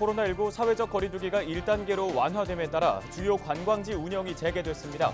코로나19 사회적 거리두기가 1단계로 완화됨에 따라 주요 관광지 운영이 재개됐습니다.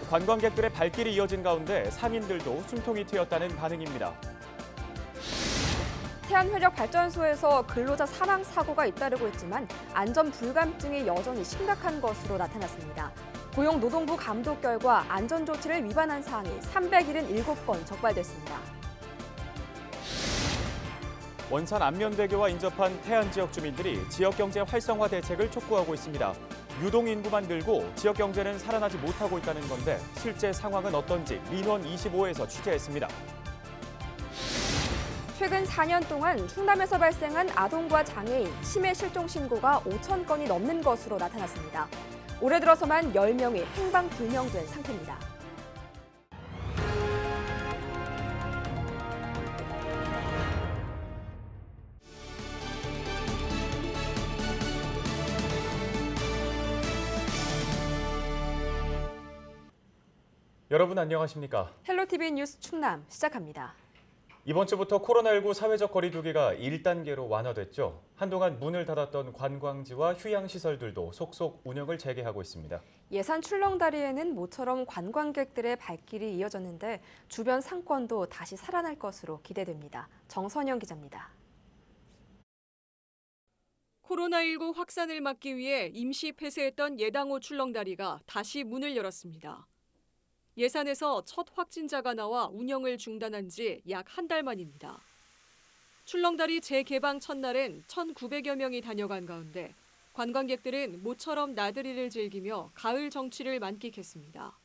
관광객들의 발길이 이어진 가운데 상인들도 숨통이 트였다는 반응입니다. 태안화력발전소에서 근로자 사망 사고가 잇따르고 있지만 안전 불감증이 여전히 심각한 것으로 나타났습니다. 고용노동부 감독 결과 안전조치를 위반한 사항이 377건 적발됐습니다. 원산 안면대교와 인접한 태안 지역 주민들이 지역경제 활성화 대책을 촉구하고 있습니다. 유동인구만 늘고 지역경제는 살아나지 못하고 있다는 건데 실제 상황은 어떤지 민원 25에서 취재했습니다. 최근 4년 동안 충남에서 발생한 아동과 장애인, 치매 실종 신고가 5천 건이 넘는 것으로 나타났습니다. 올해 들어서만 10명이 행방불명된 상태입니다. 여러분 안녕하십니까? 헬로티비 뉴스 충남 시작합니다. 이번 주부터 코로나19 사회적 거리두기가 1단계로 완화됐죠. 한동안 문을 닫았던 관광지와 휴양시설들도 속속 운영을 재개하고 있습니다. 예산 출렁다리에는 모처럼 관광객들의 발길이 이어졌는데 주변 상권도 다시 살아날 것으로 기대됩니다. 정선영 기자입니다. 코로나19 확산을 막기 위해 임시 폐쇄했던 예당호 출렁다리가 다시 문을 열었습니다. 예산에서 첫 확진자가 나와 운영을 중단한 지 약 한 달 만입니다. 출렁다리 재개방 첫날엔 1,900여 명이 다녀간 가운데 관광객들은 모처럼 나들이를 즐기며 가을 정취를 만끽했습니다.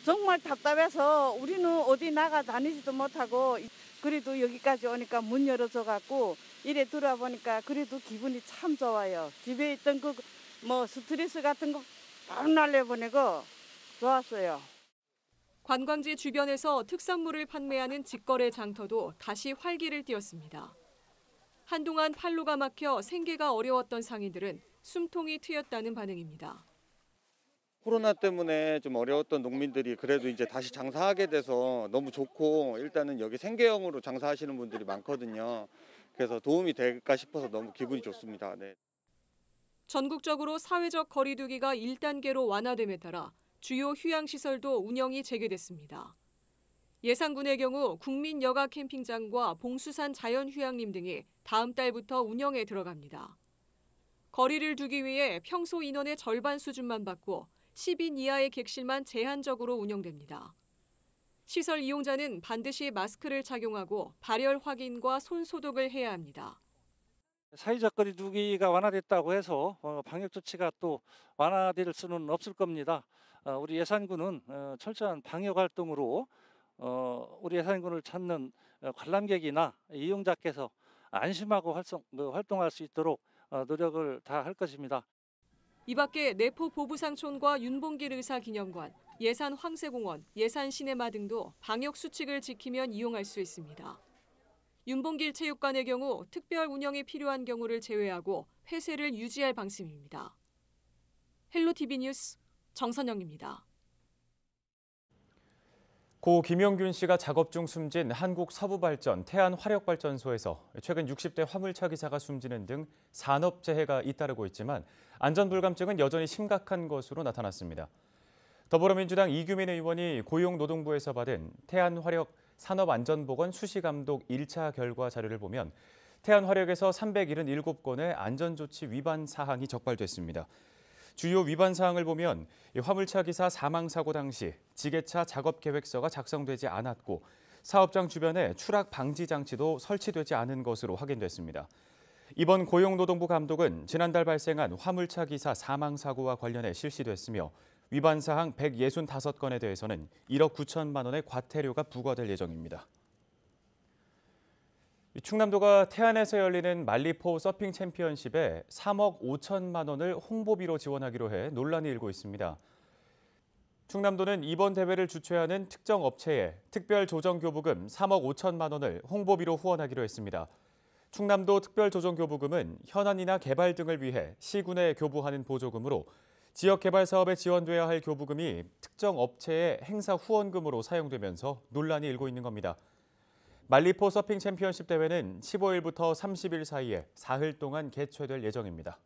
정말 답답해서 우리는 어디 나가 다니지도 못하고 그래도 여기까지 오니까 문 열어줘 갖고 이래 들어와 보니까 그래도 기분이 참 좋아요. 집에 있던 스트레스 같은 거 바로 날려보내고 좋았어요. 관광지 주변에서 특산물을 판매하는 직거래 장터도 다시 활기를 띠었습니다. 한동안 판로가 막혀 생계가 어려웠던 상인들은 숨통이 트였다는 반응입니다. 코로나 때문에 좀 어려웠던 농민들이 그래도 이제 다시 장사하게 돼서 너무 좋고 일단은 여기 생계형으로 장사하시는 분들이 많거든요. 그래서 도움이 될까 싶어서 너무 기분이 좋습니다. 네. 전국적으로 사회적 거리두기가 1단계로 완화됨에 따라 주요 휴양시설도 운영이 재개됐습니다. 예산군의 경우 국민여가 캠핑장과 봉수산 자연휴양림 등이 다음 달부터 운영에 들어갑니다. 거리를 두기 위해 평소 인원의 절반 수준만 받고 10인 이하의 객실만 제한적으로 운영됩니다. 시설 이용자는 반드시 마스크를 착용하고 발열 확인과 손 소독을 해야 합니다. 사회적 거리두기가 완화됐다고 해서 방역 조치가 또 완화될 수는 없을 겁니다. 우리 예산군은 철저한 방역 활동으로 우리 예산군을 찾는 관람객이나 이용자께서 안심하고 활동할 수 있도록 노력을 다할 것입니다. 이 밖에 내포 보부상촌과 윤봉길 의사기념관, 예산 황새공원, 예산 시네마 등도 방역 수칙을 지키면 이용할 수 있습니다. 윤봉길 체육관의 경우 특별 운영이 필요한 경우를 제외하고 폐쇄를 유지할 방침입니다. 헬로티비 뉴스 정선영입니다. 고 김영균 씨가 작업 중 숨진 한국서부발전 태안화력발전소에서 최근 60대 화물차 기사가 숨지는 등 산업재해가 잇따르고 있지만 안전불감증은 여전히 심각한 것으로 나타났습니다. 더불어민주당 이규민 의원이 고용노동부에서 받은 태안화력 산업안전보건 수시감독 1차 결과 자료를 보면 태안화력에서 377건의 안전조치 위반 사항이 적발됐습니다. 주요 위반 사항을 보면 화물차 기사 사망사고 당시 지게차 작업계획서가 작성되지 않았고 사업장 주변에 추락 방지 장치도 설치되지 않은 것으로 확인됐습니다. 이번 고용노동부 감독은 지난달 발생한 화물차 기사 사망사고와 관련해 실시됐으며 위반 사항 165건에 대해서는 1억 9천만 원의 과태료가 부과될 예정입니다. 충남도가 태안에서 열리는 말리포 서핑 챔피언십에 3억 5천만 원을 홍보비로 지원하기로 해 논란이 일고 있습니다. 충남도는 이번 대회를 주최하는 특정 업체에 특별조정교부금 3억 5천만 원을 홍보비로 후원하기로 했습니다. 충남도 특별조정교부금은 현안이나 개발 등을 위해 시군에 교부하는 보조금으로 지역개발 사업에 지원돼야 할 교부금이 특정 업체의 행사 후원금으로 사용되면서 논란이 일고 있는 겁니다. 말리포 서핑 챔피언십 대회는 15일부터 30일 사이에 사흘 동안 개최될 예정입니다.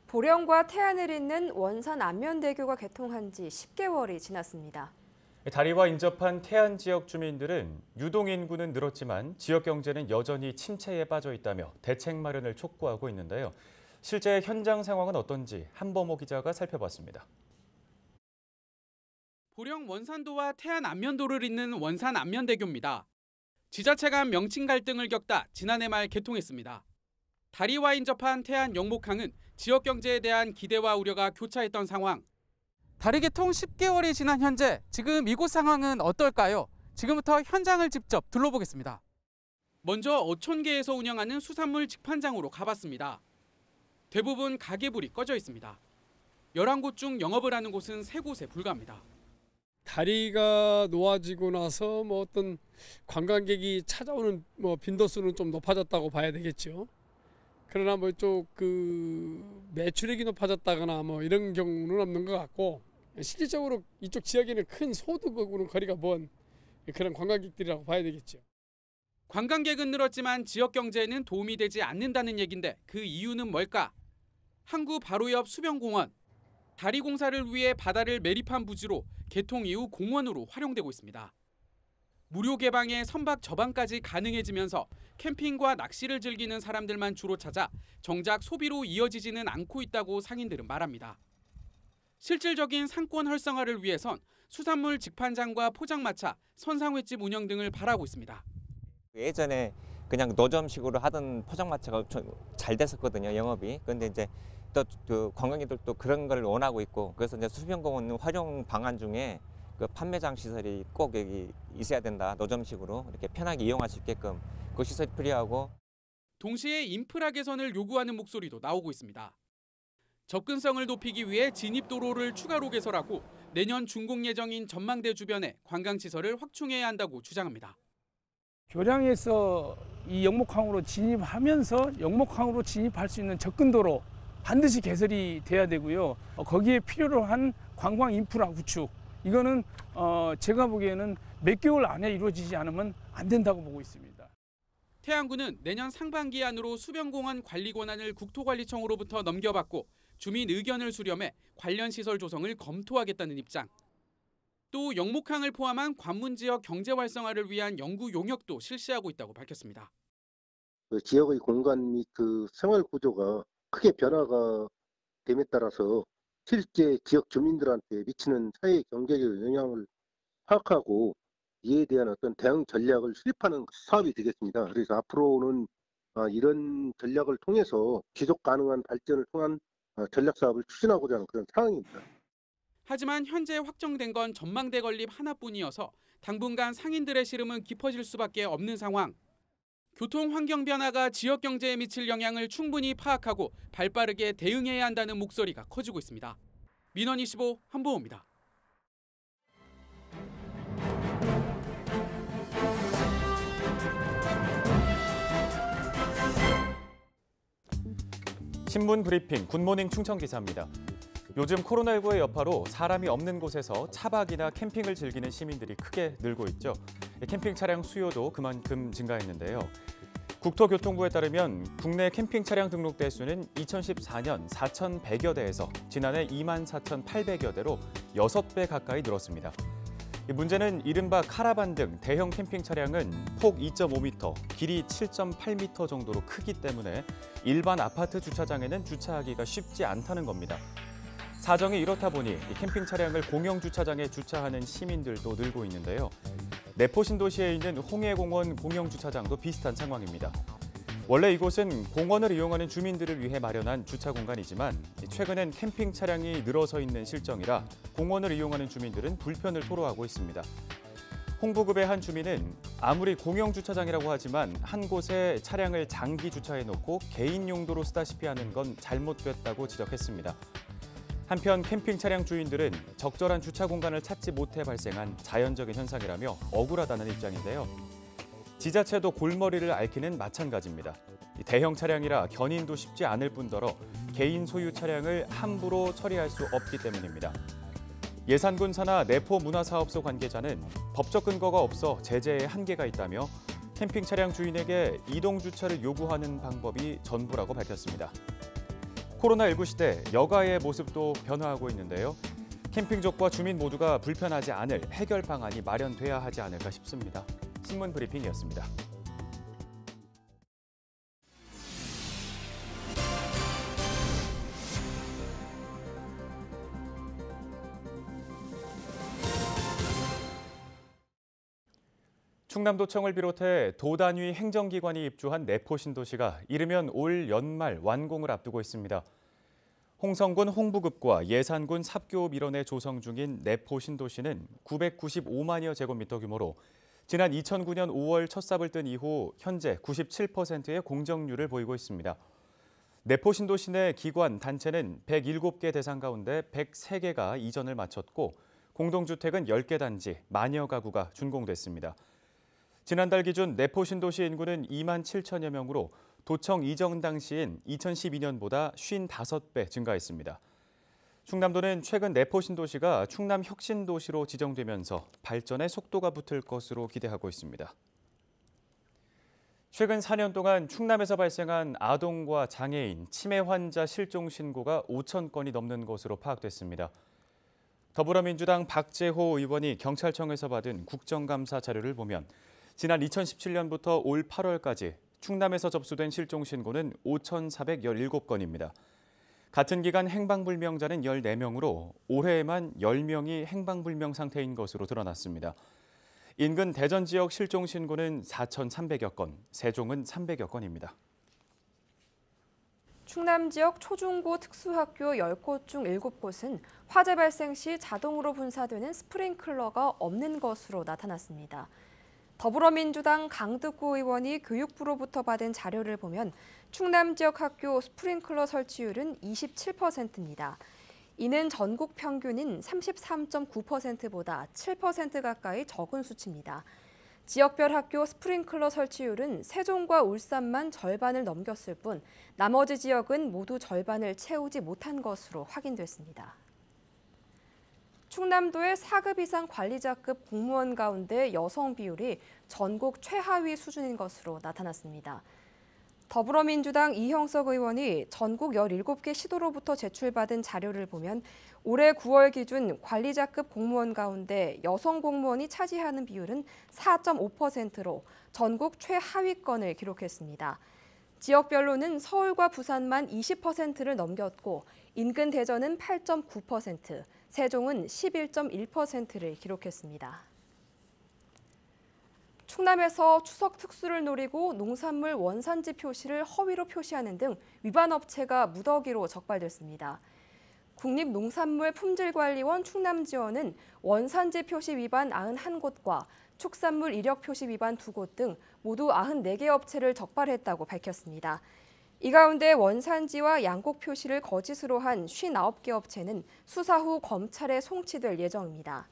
보령과 태안을 잇는 원산 안면대교가 개통한 지 10개월이 지났습니다. 다리와 인접한 태안 지역 주민들은 유동 인구는 늘었지만 지역 경제는 여전히 침체에 빠져 있다며 대책 마련을 촉구하고 있는데요. 실제 현장 상황은 어떤지 한범호 기자가 살펴봤습니다. 보령 원산도와 태안 안면도를 잇는 원산 안면대교입니다. 지자체 간 명칭 갈등을 겪다 지난해 말 개통했습니다. 다리와 인접한 태안 영목항은 지역 경제에 대한 기대와 우려가 교차했던 상황. 다리 개통 10개월이 지난 현재 지금 이곳 상황은 어떨까요? 지금부터 현장을 직접 둘러보겠습니다. 먼저 어촌계에서 운영하는 수산물 직판장으로 가봤습니다. 대부분 가게불이 꺼져 있습니다. 11곳 중 영업을 하는 곳은 3곳에 불과합니다. 다리가 놓아지고 나서 어떤 관광객이 찾아오는 빈도수는 좀 높아졌다고 봐야 되겠죠. 그러나 이쪽 매출액이 높아졌다거나 이런 경우는 없는 것 같고, 실질적으로 이쪽 지역에는 큰 소득하고는 거리가 먼 그런 관광객들이라고 봐야 되겠죠. 관광객은 늘었지만 지역 경제에는 도움이 되지 않는다는 얘긴데 그 이유는 뭘까? 항구 바로 옆 수변공원. 다리 공사를 위해 바다를 매립한 부지로 개통 이후 공원으로 활용되고 있습니다. 무료 개방에 선박 접항까지 가능해지면서 캠핑과 낚시를 즐기는 사람들만 주로 찾아 정작 소비로 이어지지는 않고 있다고 상인들은 말합니다. 실질적인 상권 활성화를 위해선 수산물 직판장과 포장마차, 선상횟집 운영 등을 바라고 있습니다. 예전에 그냥 노점식으로 하던 포장마차가 잘 됐었거든요, 영업이. 그런데 이제 또 관광객들도 그런 걸 원하고 있고, 그래서 이제 수변공원 활용 방안 중에 판매장 시설이 꼭 여기 있어야 된다. 노점식으로 이렇게 편하게 이용할 수 있게끔 그 시설이 필요하고. 동시에 인프라 개선을 요구하는 목소리도 나오고 있습니다. 접근성을 높이기 위해 진입도로를 추가로 개설하고 내년 준공 예정인 전망대 주변에 관광시설을 확충해야 한다고 주장합니다. 교량에서 이 영목항으로 진입하면서 영목항으로 진입할 수 있는 접근도로 반드시 개설이 돼야 되고요. 거기에 필요로 한 관광 인프라 구축, 이거는 제가 보기에는 몇 개월 안에 이루어지지 않으면 안 된다고 보고 있습니다. 태안구는 내년 상반기 안으로 수변공원 관리 권한을 국토관리청으로부터 넘겨받고 주민 의견을 수렴해 관련 시설 조성을 검토하겠다는 입장. 또 영목항을 포함한 관문 지역 경제 활성화를 위한 연구 용역도 실시하고 있다고 밝혔습니다. 지역의 공간 및 생활 구조가 크게 변화가 됨에 따라서 실제 지역 주민들한테 미치는 사회 경제적 영향을 파악하고 이에 대한 어떤 대응 전략을 수립하는 사업이 되겠습니다. 그래서 앞으로는 이런 전략을 통해서 지속 가능한 발전을 통한 전략 사업을 추진하고자 하는 그런 상황입니다. 하지만 현재 확정된 건 전망대 건립 하나뿐이어서 당분간 상인들의 시름은 깊어질 수밖에 없는 상황. 교통 환경 변화가 지역 경제에 미칠 영향을 충분히 파악하고 발빠르게 대응해야 한다는 목소리가 커지고 있습니다. 민원 25 한보호입니다. 신문 브리핑 굿모닝 충청 기사입니다. 요즘 코로나19의 여파로 사람이 없는 곳에서 차박이나 캠핑을 즐기는 시민들이 크게 늘고 있죠. 캠핑 차량 수요도 그만큼 증가했는데요. 국토교통부에 따르면 국내 캠핑 차량 등록 대수는 2014년 4,100여 대에서 지난해 24,800여 대로 6배 가까이 늘었습니다. 문제는 이른바 카라반 등 대형 캠핑 차량은 폭 2.5m, 길이 7.8m 정도로 크기 때문에 일반 아파트 주차장에는 주차하기가 쉽지 않다는 겁니다. 사정이 이렇다 보니 캠핑 차량을 공영 주차장에 주차하는 시민들도 늘고 있는데요. 내포 신도시에 있는 홍해공원 공영 주차장도 비슷한 상황입니다. 원래 이곳은 공원을 이용하는 주민들을 위해 마련한 주차 공간이지만 최근엔 캠핑 차량이 늘어서 있는 실정이라 공원을 이용하는 주민들은 불편을 토로하고 있습니다. 홍부급의 한 주민은 아무리 공영 주차장이라고 하지만 한 곳에 차량을 장기 주차해놓고 개인 용도로 쓰다시피 하는 건 잘못됐다고 지적했습니다. 한편 캠핑 차량 주인들은 적절한 주차 공간을 찾지 못해 발생한 자연적인 현상이라며 억울하다는 입장인데요. 지자체도 골머리를 앓기는 마찬가지입니다. 대형 차량이라 견인도 쉽지 않을 뿐더러 개인 소유 차량을 함부로 처리할 수 없기 때문입니다. 예산군 산하 내포 문화사업소 관계자는 법적 근거가 없어 제재에 한계가 있다며 캠핑 차량 주인에게 이동 주차를 요구하는 방법이 전부라고 밝혔습니다. 코로나19 시대 여가의 모습도 변화하고 있는데요. 캠핑족과 주민 모두가 불편하지 않을 해결 방안이 마련돼야 하지 않을까 싶습니다. 신문 브리핑이었습니다. 충남도청을 비롯해 도 단위 행정기관이 입주한 내포 신도시가 이르면 올 연말 완공을 앞두고 있습니다. 홍성군 홍부급과 예산군 삽교읍 일원에 조성 중인 내포 신도시는 995만여 제곱미터 규모로 지난 2009년 5월 첫 삽을 뜬 이후 현재 97%의 공정률을 보이고 있습니다. 내포 신도시 내 기관, 단체는 107개 대상 가운데 103개가 이전을 마쳤고 공동주택은 10개 단지, 만여 가구가 준공됐습니다. 지난달 기준 내포 신도시 인구는 2만 7천여 명으로 도청 이전 당시인 2012년보다 55배 증가했습니다. 충남도는 최근 내포 신도시가 충남 혁신도시로 지정되면서 발전에 속도가 붙을 것으로 기대하고 있습니다. 최근 4년 동안 충남에서 발생한 아동과 장애인, 치매 환자 실종 신고가 5천 건이 넘는 것으로 파악됐습니다. 더불어민주당 박재호 의원이 경찰청에서 받은 국정감사 자료를 보면 지난 2017년부터 올 8월까지 충남에서 접수된 실종 신고는 5,417건입니다. 같은 기간 행방불명자는 14명으로 올해에만 10명이 행방불명 상태인 것으로 드러났습니다. 인근 대전 지역 실종 신고는 4,300여 건, 세종은 300여 건입니다. 충남 지역 초중고 특수학교 10곳 중 7곳은 화재 발생 시 자동으로 분사되는 스프링클러가 없는 것으로 나타났습니다. 더불어민주당 강득구 의원이 교육부로부터 받은 자료를 보면 충남 지역 학교 스프링클러 설치율은 27%입니다. 이는 전국 평균인 33.9%보다 7% 가까이 적은 수치입니다. 지역별 학교 스프링클러 설치율은 세종과 울산만 절반을 넘겼을 뿐 나머지 지역은 모두 절반을 채우지 못한 것으로 확인됐습니다. 충남도의 4급 이상 관리자급 공무원 가운데 여성 비율이 전국 최하위 수준인 것으로 나타났습니다. 더불어민주당 이형석 의원이 전국 17개 시도로부터 제출받은 자료를 보면 올해 9월 기준 관리자급 공무원 가운데 여성 공무원이 차지하는 비율은 4.5%로 전국 최하위권을 기록했습니다. 지역별로는 서울과 부산만 20%를 넘겼고 인근 대전은 8.9%, 세종은 11.1%를 기록했습니다. 충남에서 추석 특수를 노리고 농산물 원산지 표시를 허위로 표시하는 등 위반 업체가 무더기로 적발됐습니다. 국립농산물품질관리원 충남지원은 원산지 표시 위반 91곳과 축산물 이력 표시 위반 2곳 등 모두 94개 업체를 적발했다고 밝혔습니다. 이 가운데 원산지와 양곡 표시를 거짓으로 한 59개 업체는 수사 후 검찰에 송치될 예정입니다.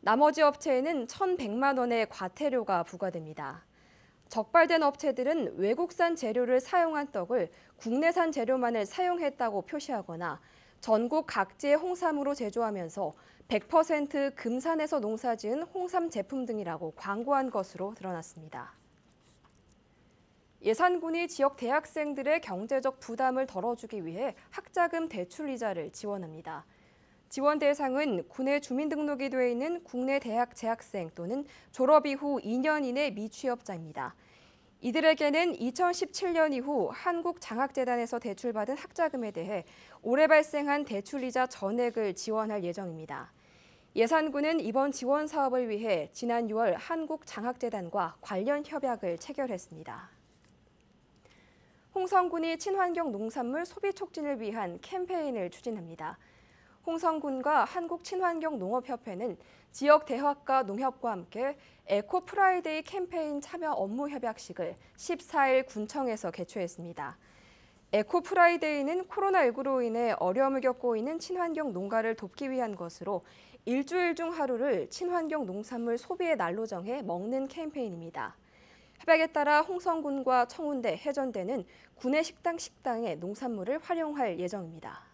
나머지 업체에는 1,100만 원의 과태료가 부과됩니다. 적발된 업체들은 외국산 재료를 사용한 떡을 국내산 재료만을 사용했다고 표시하거나 전국 각지의 홍삼으로 제조하면서 100% 금산에서 농사지은 홍삼 제품 등이라고 광고한 것으로 드러났습니다. 예산군이 지역 대학생들의 경제적 부담을 덜어주기 위해 학자금 대출 이자를 지원합니다. 지원 대상은 군에 주민등록이 돼 있는 국내 대학 재학생 또는 졸업 이후 2년 이내 미취업자입니다. 이들에게는 2017년 이후 한국장학재단에서 대출받은 학자금에 대해 올해 발생한 대출이자 전액을 지원할 예정입니다. 예산군은 이번 지원 사업을 위해 지난 6월 한국장학재단과 관련 협약을 체결했습니다. 홍성군이 친환경 농산물 소비 촉진을 위한 캠페인을 추진합니다. 홍성군과 한국친환경농업협회는 지역 대학과 농협과 함께 에코 프라이데이 캠페인 참여 업무 협약식을 14일 군청에서 개최했습니다. 에코 프라이데이는 코로나19로 인해 어려움을 겪고 있는 친환경 농가를 돕기 위한 것으로 일주일 중 하루를 친환경 농산물 소비의 날로 정해 먹는 캠페인입니다. 협약에 따라 홍성군과 청운대, 해전대는 구내 식당에 농산물을 활용할 예정입니다.